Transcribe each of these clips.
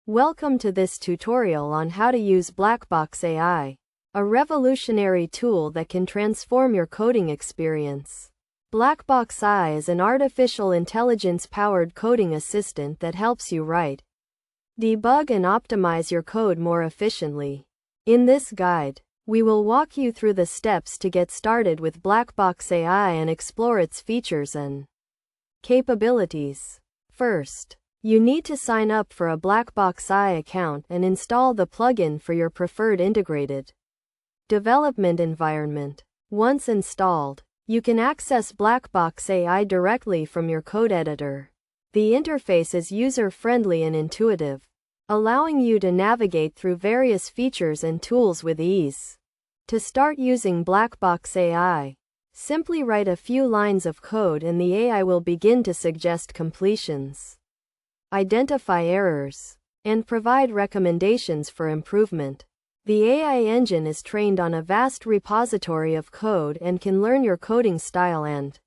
Welcome to this tutorial on how to use Blackbox AI, a revolutionary tool that can transform your coding experience. Blackbox AI is an artificial intelligence-powered coding assistant that helps you write, debug and optimize your code more efficiently. In this guide, we will walk you through the steps to get started with Blackbox AI and explore its features and capabilities. First, you need to sign up for a Blackbox AI account and install the plugin for your preferred integrated development environment. Once installed, you can access Blackbox AI directly from your code editor. The interface is user-friendly and intuitive, allowing you to navigate through various features and tools with ease. To start using Blackbox AI, simply write a few lines of code and the AI will begin to suggest completions, identify errors, and provide recommendations for improvement. The AI engine is trained on a vast repository of code and can learn your coding style and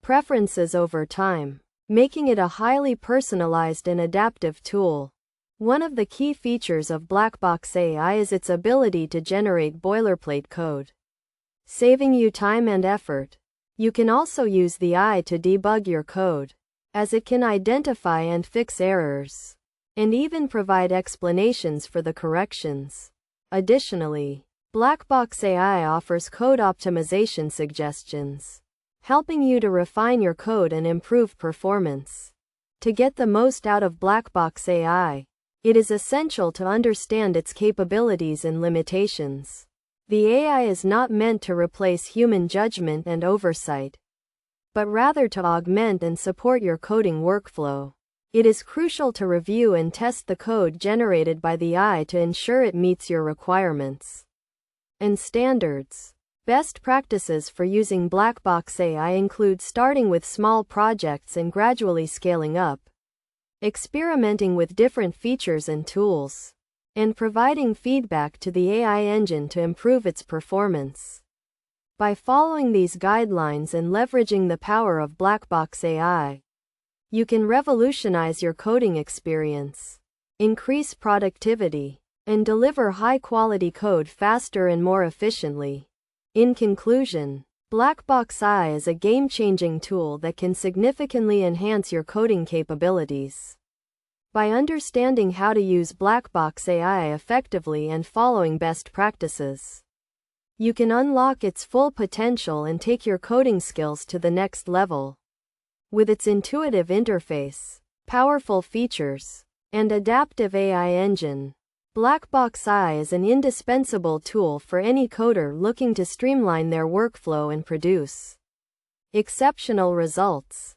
preferences over time, making it a highly personalized and adaptive tool. One of the key features of Blackbox AI is its ability to generate boilerplate code, saving you time and effort. You can also use the AI to debug your code, as it can identify and fix errors, and even provide explanations for the corrections. Additionally, Blackbox AI offers code optimization suggestions, helping you to refine your code and improve performance. To get the most out of Blackbox AI, it is essential to understand its capabilities and limitations. The AI is not meant to replace human judgment and oversight, but rather to augment and support your coding workflow. It is crucial to review and test the code generated by the AI to ensure it meets your requirements and standards. Best practices for using Blackbox AI include starting with small projects and gradually scaling up, experimenting with different features and tools, and providing feedback to the AI engine to improve its performance. By following these guidelines and leveraging the power of Blackbox AI, you can revolutionize your coding experience, increase productivity, and deliver high-quality code faster and more efficiently. In conclusion, Blackbox AI is a game-changing tool that can significantly enhance your coding capabilities. By understanding how to use Blackbox AI effectively and following best practices, you can unlock its full potential and take your coding skills to the next level. With its intuitive interface, powerful features, and adaptive AI engine, Blackbox AI is an indispensable tool for any coder looking to streamline their workflow and produce exceptional results.